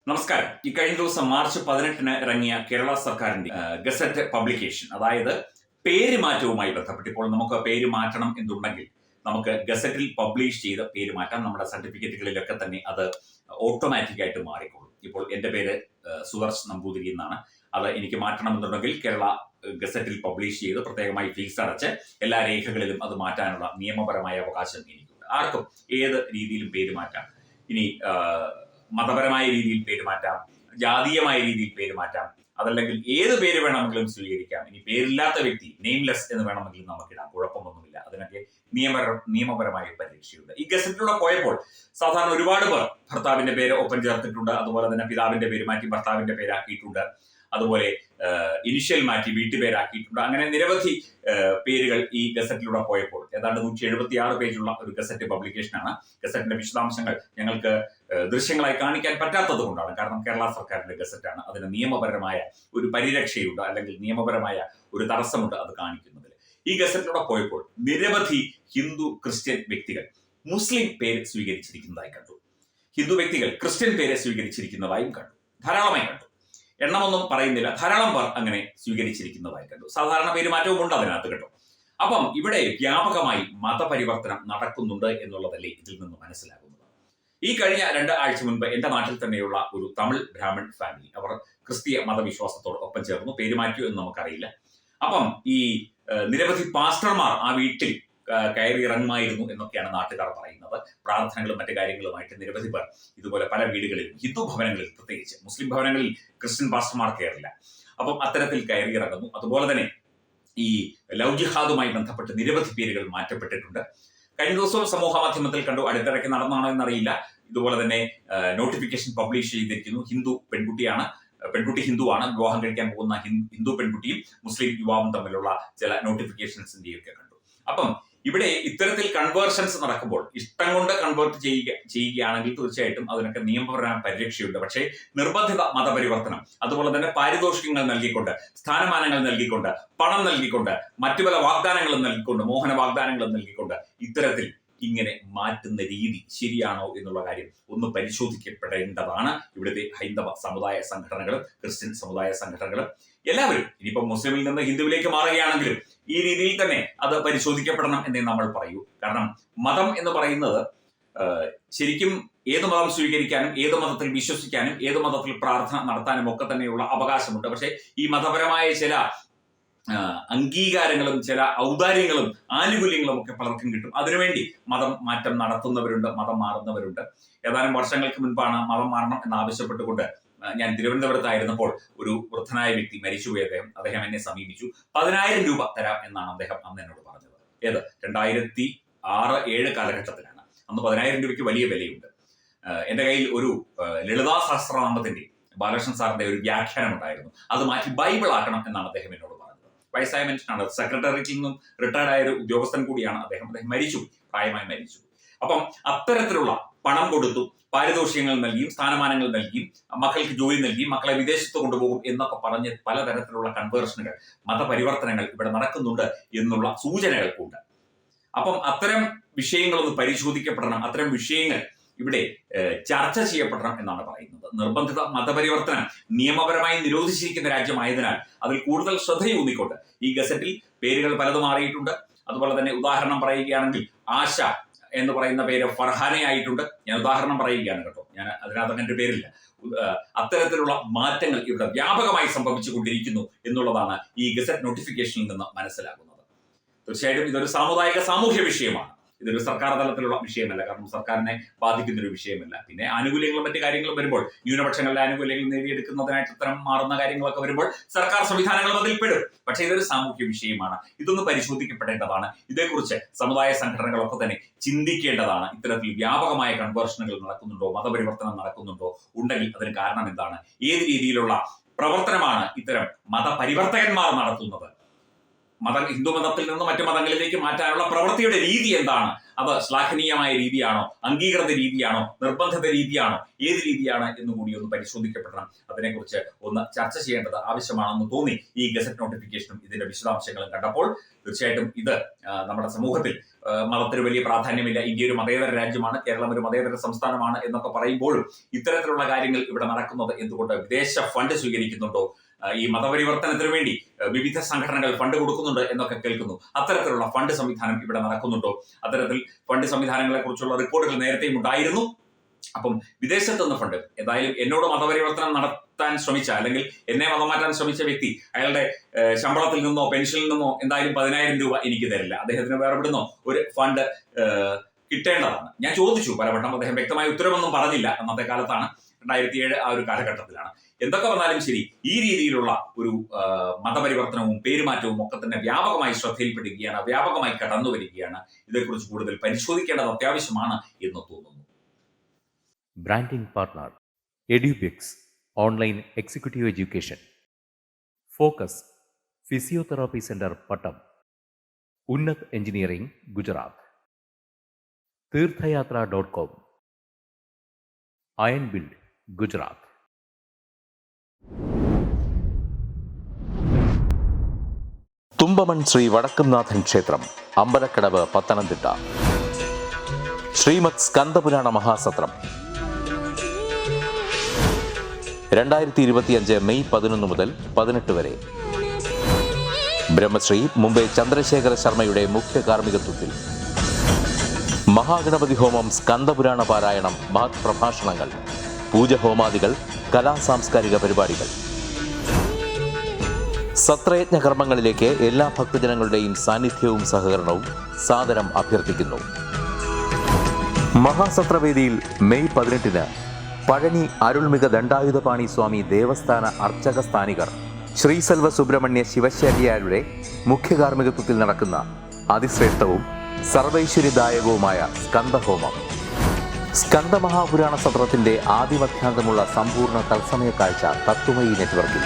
നമസ്കാരം. ഈ കഴിഞ്ഞ ദിവസം മാർച്ച് 18 ഇറങ്ങിയ കേരള സർക്കാരിന്റെ ഗസറ്റ് പബ്ലിക്കേഷൻ, അതായത് പേര് മാറ്റവുമായി ബന്ധപ്പെട്ട് ഇപ്പോൾ നമുക്ക് പേര് മാറ്റണം എന്നുണ്ടെങ്കിൽ നമുക്ക് ഗസറ്റിൽ പബ്ലിഷ് ചെയ്ത് പേര് മാറ്റാം. നമ്മുടെ സർട്ടിഫിക്കറ്റുകളിലൊക്കെ തന്നെ അത് ഓട്ടോമാറ്റിക് ആയിട്ട് മാറിക്കോളും. ഇപ്പോൾ എന്റെ പേര് സുദർശ് നമ്പൂതിരി എന്നാണ്. അത് എനിക്ക് മാറ്റണമെന്നുണ്ടെങ്കിൽ കേരള ഗസറ്റിൽ പബ്ലിഷ് ചെയ്ത് പ്രത്യേകമായി ഫീസ് അടച്ച് എല്ലാ രേഖകളിലും അത് മാറ്റാനുള്ള നിയമപരമായ അവകാശം എനിക്കുണ്ട്. ആർക്കും ഏത് രീതിയിലും പേര് മാറ്റാം. ഇനി മതപരമായ രീതിയിൽ പേര് മാറ്റാം, ജാതീയമായ രീതിയിൽ പേര് മാറ്റാം, അതല്ലെങ്കിൽ ഏത് പേര് വേണമെങ്കിലും സ്വീകരിക്കാം. ഇനി പേരില്ലാത്ത വ്യക്തി, നെയിംലെസ് എന്ന് വേണമെങ്കിലും നമുക്കിടാം, കുഴപ്പമൊന്നുമില്ല. അതിനൊക്കെ നിയമപരമായ പരിരക്ഷയുണ്ട്. ഈ ഗസറ്റിലൂടെ പോയപ്പോൾ സാധാരണ ഒരുപാട് പേർ ഭർത്താവിന്റെ പേര് ഒപ്പം ചേർത്തിട്ടുണ്ട്. അതുപോലെ തന്നെ പിതാവിന്റെ പേര് മാറ്റി ഭർത്താവിന്റെ പേരാക്കിയിട്ടുണ്ട്. അതുപോലെ ഇനിഷ്യൽ മാറ്റി വീട്ടുപേരാക്കിയിട്ടുണ്ട്. അങ്ങനെ നിരവധി പേരുകൾ ഈ ഗസറ്റിലൂടെ പോയപ്പോൾ ഏതാണ്ട് 176 പേജുള്ള ഒരു ഗസറ്റ് പബ്ലിക്കേഷനാണ്. ഗസറ്റിന്റെ വിശദാംശങ്ങൾ ഞങ്ങൾക്ക് ദൃശ്യങ്ങളായി കാണിക്കാൻ പറ്റാത്തത് കൊണ്ടാണ്. കാരണം കേരള സർക്കാരിന്റെ ഗസറ്റാണ്. അതിന് നിയമപരമായ ഒരു പരിരക്ഷയുണ്ട്, അല്ലെങ്കിൽ നിയമപരമായ ഒരു തടസ്സമുണ്ട് അത് കാണിക്കുന്നതിൽ. ഈ ഗസറ്റിലൂടെ പോയപ്പോൾ നിരവധി ഹിന്ദു ക്രിസ്ത്യൻ വ്യക്തികൾ മുസ്ലിം പേര് സ്വീകരിച്ചിരിക്കുന്നതായി കണ്ടു. ഹിന്ദു വ്യക്തികൾ ക്രിസ്ത്യൻ പേര് സ്വീകരിച്ചിരിക്കുന്നതായും കണ്ടു. ധാരാളമായി കണ്ടു. എണ്ണമൊന്നും പറയുന്നില്ല, ധാരാളം പേർ അങ്ങനെ സ്വീകരിച്ചിരിക്കുന്നതായി കണ്ടു. സാധാരണ പെരുമാറ്റവും ഉണ്ട് അതിനകത്ത് കേട്ടോ. അപ്പം ഇവിടെ വ്യാപകമായി മതപരിവർത്തനം നടക്കുന്നുണ്ട് എന്നുള്ളതല്ലേ ഇതിൽ നിന്ന് മനസ്സിലാകുന്നത്. ഈ കഴിഞ്ഞ 2 ആഴ്ച മുൻപ് എന്റെ നാട്ടിൽ തന്നെയുള്ള ഒരു തമിഴ് ബ്രാഹ്മൺ ഫാമിലി, അവർ ക്രിസ്തീയ മതവിശ്വാസത്തോടൊപ്പം ചേർന്നു. പേരുമാറ്റിയോ എന്ന് നമുക്കറിയില്ല. അപ്പം ഈ നിരവധി പാസ്റ്റർമാർ ആ വീട്ടിൽ കയറി ഇറങ്ങുമായിരുന്നു എന്നൊക്കെയാണ് നാട്ടുകാർ പറയുന്നത്. പ്രാർത്ഥനകളും മറ്റു കാര്യങ്ങളുമായിട്ട് നിരവധി പേർ ഇതുപോലെ പല വീടുകളിലും, ഹിന്ദു ഭവനങ്ങളിൽ പ്രത്യേകിച്ച്, മുസ്ലിം ഭവനങ്ങളിൽ ക്രിസ്ത്യൻ പാസ്റ്റർമാർ കയറില്ല. അപ്പം അത്തരത്തിൽ കയറി ഇറങ്ങുന്നു. അതുപോലെ തന്നെ ഈ ലവ് ജിഹാദുമായി ബന്ധപ്പെട്ട് നിരവധി പേരുകൾ മാറ്റപ്പെട്ടിട്ടുണ്ട്. കഴിഞ്ഞ ദിവസവും സമൂഹ മാധ്യമത്തിൽ കണ്ടു, അടുത്തിടയ്ക്ക് നടന്നാണോ എന്നറിയില്ല, ഇതുപോലെ തന്നെ നോട്ടിഫിക്കേഷൻ പബ്ലിഷ് ചെയ്തിരിക്കുന്നു. ഹിന്ദു പെൺകുട്ടിയാണ്, പെൺകുട്ടി ഹിന്ദുവാണ്, വിവാഹം കഴിക്കാൻ പോകുന്ന ഹിന്ദു പെൺകുട്ടിയും മുസ്ലിം യുവാവും തമ്മിലുള്ള ചില നോട്ടിഫിക്കേഷൻസിന്റെയൊക്കെ കണ്ടു. അപ്പം ഇവിടെ ഇത്തരത്തിൽ കൺവേർഷൻസ് നടക്കുമ്പോൾ, ഇഷ്ടം കൊണ്ട് കൺവേർട്ട് ചെയ്യുകയാണെങ്കിൽ തീർച്ചയായിട്ടും അതിനൊക്കെ നിയമപരമായ പരിരക്ഷയുണ്ട്. പക്ഷേ നിർബന്ധിത മതപരിവർത്തനം, അതുപോലെ തന്നെ പാരിതോഷികങ്ങൾ നൽകിക്കൊണ്ട്, സ്ഥാനമാനങ്ങൾ നൽകിക്കൊണ്ട്, പണം നൽകിക്കൊണ്ട്, മറ്റു പല വാഗ്ദാനങ്ങളും നൽകിക്കൊണ്ട്, മോഹന വാഗ്ദാനങ്ങളും നൽകിക്കൊണ്ട് ഇത്തരത്തിൽ ഇങ്ങനെ മാറ്റുന്ന രീതി ശരിയാണോ എന്നുള്ള കാര്യം ഒന്ന് പരിശോധിക്കപ്പെടേണ്ടതാണ്. ഇവിടുത്തെ ഹൈന്ദവ സമുദായ സംഘടനകളും ക്രിസ്ത്യൻ സമുദായ സംഘടനകളും എല്ലാവരും, ഇനിയിപ്പം മുസ്ലിമിൽ നിന്ന് ഹിന്ദുവിലേക്ക് മാറുകയാണെങ്കിലും ഈ രീതിയിൽ തന്നെ അത് പരിശോധിക്കപ്പെടണം എന്നേ നമ്മൾ പറയൂ. കാരണം മതം എന്ന് പറയുന്നത് ശരിക്കും ഏത് മതം സ്വീകരിക്കാനും, ഏത് മതത്തിൽ വിശ്വസിക്കാനും, ഏത് മതത്തിൽ പ്രാർത്ഥന നടത്താനും ഒക്കെ തന്നെയുള്ള അവകാശമുണ്ട്. പക്ഷേ ഈ മതപരമായ ചില അംഗീകാരങ്ങളും ചില ഔദാര്യങ്ങളും ആനുകൂല്യങ്ങളും ഒക്കെ പലർക്കും കിട്ടും. അതിനുവേണ്ടി മതം മാറ്റം നടത്തുന്നവരുണ്ട്, മതം മാറുന്നവരുണ്ട്. ഏതാനും വർഷങ്ങൾക്ക് മുൻപാണ് മതം മാറണം എന്നാവശ്യപ്പെട്ടുകൊണ്ട് ഞാൻ തിരുവനന്തപുരത്തായിരുന്നപ്പോൾ ഒരു വൃദ്ധനായ വ്യക്തി മരിച്ചുപോയി. അദ്ദേഹം എന്നെ സമീപിച്ചു. 10,000 രൂപ തരാം എന്നാണ് അദ്ദേഹം അന്ന് എന്നോട് പറഞ്ഞത്. ഏത് 2006-7 കാലഘട്ടത്തിലാണ്. അന്ന് 10,000 രൂപയ്ക്ക് വലിയ വിലയുണ്ട്. എന്റെ കയ്യിൽ ഒരു ലളിതാ സഹസ്രനാമത്തിന്റെ ബാലകൃഷ്ണൻ സാറിന്റെ ഒരു വ്യാഖ്യാനം ഉണ്ടായിരുന്നു. അത് മാറ്റി ബൈബിൾ ആക്കണം എന്നാണ് അദ്ദേഹം എന്നോട് പറഞ്ഞത്. വയസ്സായ മനുഷ്യനാണ്, സെക്രട്ടറിയിൽ നിന്നും റിട്ടയർഡ് ആയ ഒരു ഉദ്യോഗസ്ഥൻ കൂടിയാണ് അദ്ദേഹം. മരിച്ചു, പ്രായമായി മരിച്ചു. അപ്പം അത്തരത്തിലുള്ള പണം കൊടുത്തു, പാരിതോഷികങ്ങൾ നൽകിയും സ്ഥാനമാനങ്ങൾ നൽകിയും, മക്കൾക്ക് ജോലി നൽകിയും, മക്കളെ വിദേശത്ത് കൊണ്ടുപോകും എന്നൊക്കെ പറഞ്ഞ് പലതരത്തിലുള്ള കൺവേർഷനുകൾ, മതപരിവർത്തനങ്ങൾ ഇവിടെ നടക്കുന്നുണ്ട് എന്നുള്ള സൂചനകൾ ഉണ്ട്. അപ്പം അത്തരം വിഷയങ്ങളൊന്ന് പരിശോധിക്കപ്പെടണം. അത്തരം വിഷയങ്ങൾ ഇവിടെ ചർച്ച ചെയ്യപ്പെടണം എന്നാണ് പറയുന്നത്. നിർബന്ധിത മതപരിവർത്തനം നിയമപരമായി നിരോധിച്ചിരിക്കുന്ന രാജ്യമായതിനാൽ അതിൽ കൂടുതൽ ശ്രദ്ധയൂന്നിക്കൊണ്ട് ഈ ഗസറ്റിൽ പേരുകൾ പലതും മാറിയിട്ടുണ്ട്. അതുപോലെ തന്നെ ഉദാഹരണം പറയുകയാണെങ്കിൽ ആശ എന്ന് പറയുന്ന പേര് ഫർഹാനയായിട്ടുണ്ട്. ഞാൻ ഉദാഹരണം പറയുകയാണ് കേട്ടോ, ഞാൻ അതിനകത്ത് അങ്ങനെ പേരില്ല. അത്തരത്തിലുള്ള മാറ്റങ്ങൾ ഇവിടെ വ്യാപകമായി സംഭവിച്ചു കൊണ്ടിരിക്കുന്നു എന്നുള്ളതാണ് ഈ ഗസറ്റ് നോട്ടിഫിക്കേഷനിൽ നിന്ന് മനസ്സിലാകുന്നത്. തീർച്ചയായിട്ടും ഇതൊരു സാമൂഹ്യ വിഷയമാണ്. ഇതൊരു സർക്കാർ തലത്തിലുള്ള വിഷയമല്ല. കാരണം സർക്കാരിനെ ബാധിക്കുന്ന ഒരു വിഷയമല്ല. പിന്നെ ആനുകൂല്യങ്ങളും മറ്റു കാര്യങ്ങളും വരുമ്പോൾ, ന്യൂനപക്ഷങ്ങളുടെ ആനുകൂല്യങ്ങൾ നേടിയെടുക്കുന്നതിനായിട്ട് ഇത്തരം മാറുന്ന കാര്യങ്ങളൊക്കെ വരുമ്പോൾ സർക്കാർ സംവിധാനങ്ങളും അതിൽ പെടും. പക്ഷേ ഇതൊരു സാമൂഹ്യ വിഷയമാണ്. ഇതൊന്ന് പരിശോധിക്കപ്പെടേണ്ടതാണ്. ഇതേക്കുറിച്ച് സമുദായ സംഘടനകളൊക്കെ തന്നെ ചിന്തിക്കേണ്ടതാണ്. ഇത്തരത്തിൽ വ്യാപകമായ കൺവേർഷനുകൾ നടക്കുന്നുണ്ടോ, മതപരിവർത്തനം നടക്കുന്നുണ്ടോ, ഉണ്ടെങ്കിൽ അതിന് കാരണം എന്താണ്, ഏത് രീതിയിലുള്ള പ്രവർത്തനമാണ് ഇത്തരം മതപരിവർത്തകന്മാർ നടത്തുന്നത് ഹിന്ദു മതത്തിൽ നിന്ന് മറ്റു മതങ്ങളിലേക്ക് മാറ്റാനുള്ള പ്രവൃത്തിയുടെ രീതി എന്താണ്? അത് ശ്ലാഘനീയമായ രീതിയാണോ, അംഗീകൃത രീതിയാണോ, നിർബന്ധിത രീതിയാണോ, ഏത് രീതിയാണ് എന്നുകൂടി ഒന്ന് പരിശോധിക്കപ്പെടണം. അതിനെക്കുറിച്ച് ഒന്ന് ചർച്ച ചെയ്യേണ്ടത് ആവശ്യമാണെന്ന് തോന്നി ഈ ഗസറ്റ് നോട്ടിഫിക്കേഷനും ഇതിന്റെ വിശദാംശങ്ങളും കണ്ടപ്പോൾ. തീർച്ചയായിട്ടും ഇത് നമ്മുടെ സമൂഹത്തിൽ മതത്തിന് വലിയ പ്രാധാന്യമില്ല, ഇന്ത്യ ഒരു മതേതര രാജ്യമാണ്, കേരളം ഒരു മതേതര സംസ്ഥാനമാണ് എന്നൊക്കെ പറയുമ്പോഴും ഇത്തരത്തിലുള്ള കാര്യങ്ങൾ ഇവിടെ നടക്കുന്നത് എന്തുകൊണ്ട്? വിദേശ ഫണ്ട് സ്വീകരിക്കുന്നുണ്ടോ? ഈ മതപരിവർത്തനത്തിന് വേണ്ടി വിവിധ സംഘടനകൾ ഫണ്ട് കൊടുക്കുന്നുണ്ട് എന്നൊക്കെ കേൾക്കുന്നു. അത്തരത്തിലുള്ള ഫണ്ട് സംവിധാനം ഇവിടെ നടക്കുന്നുണ്ടോ? അത്തരത്തിൽ ഫണ്ട് സംവിധാനങ്ങളെ കുറിച്ചുള്ള റിപ്പോർട്ടുകൾ നേരത്തെയും ഉണ്ടായിരുന്നു. അപ്പം വിദേശത്ത് നിന്ന് ഫണ്ട്, ഏതായാലും എന്നോട് മതപരിവർത്തനം നടത്താൻ ശ്രമിച്ച, അല്ലെങ്കിൽ എന്നെ മതം മാറ്റാൻ ശ്രമിച്ച വ്യക്തി അയാളുടെ ശമ്പളത്തിൽ നിന്നോ പെൻഷനിൽ നിന്നോ എന്തായാലും 10,000 രൂപ എനിക്ക് തരില്ല. അദ്ദേഹത്തിന് വേറെവിടുന്നോ ഒരു ഫണ്ട് കിട്ടേണ്ടതാണ്. ഞാൻ ചോദിച്ചു പലവട്ടം, അദ്ദേഹം വ്യക്തമായ ഉത്തരവൊന്നും പറഞ്ഞില്ല. അന്നത്തെ കാലത്താണ്, 2007 ആ ഒരു കാലഘട്ടത്തിലാണ്. എന്തൊക്കെ വന്നാലും ശരി, ഈ രീതിയിലുള്ള ഒരു മതപരിവർത്തനവും പേരുമാറ്റവും ഒക്കെ തന്നെ വ്യാപകമായി ശ്രദ്ധയിൽപ്പെടുകയാണ്, വ്യാപകമായി കടന്നു വരികയാണ്. ഇതേക്കുറിച്ച് കൂടുതൽ പരിശോധിക്കേണ്ടത് അത്യാവശ്യമാണ് എന്ന് തോന്നുന്നു. Branding partner Edubix online executive education, focus physiotherapy centre Pattom, Unnat engineering Gujarat, തീർത്ഥയാത്ര.com, അയൺ ബിൽഡ് ഗുജറാത്ത്. തുമ്പമൺ ശ്രീ വടക്കുംനാഥൻ ക്ഷേത്രം, അമ്പലക്കടവ്, പത്തനംതിട്ട. ശ്രീമദ് സ്കന്ദപുരാണ മഹാസത്രം 2025 മെയ് 11 മുതൽ 18 വരെ. ബ്രഹ്മശ്രീ മുംബൈ ചന്ദ്രശേഖര ശർമ്മയുടെ മുഖ്യ കാർമ്മികത്വത്തിൽ മഹാഗണപതി ഹോമം, സ്കന്ദപുരാണ പാരായണം, മഹത് പ്രഭാഷണങ്ങൾ, പൂജഹോമാദികൾ, കലാസാംസ്കാരിക പരിപാടികൾ. സത്രയജ്ഞ കർമ്മങ്ങളിലേക്ക് എല്ലാ ഭക്തജനങ്ങളുടെയും സാന്നിധ്യവും സഹകരണവും സാദരം അഭ്യർത്ഥിക്കുന്നു. മഹാസത്രവേദിയിൽ മെയ് 18 പഴനി അരുൾമിക ദണ്ഡായുധപാണി സ്വാമി ദേവസ്ഥാന അർച്ചക സ്ഥാനികർ ശ്രീസെൽവ സുബ്രഹ്മണ്യ ശിവശാരിയാരുടെ മുഖ്യ കാർമ്മികത്വത്തിൽ നടക്കുന്ന അതിശ്രേഷ്ഠവും സർവൈശ്വര്യദായകവുമായ സ്കന്ദഹോമം. സ്കന്ദമഹാപുരാണ സത്രത്തിന്റെ ആദിമധ്യാന്തമുള്ള സമ്പൂർണ്ണ തത്സമയ കാഴ്ച തത്വമയി നെറ്റ്വർക്കിൽ.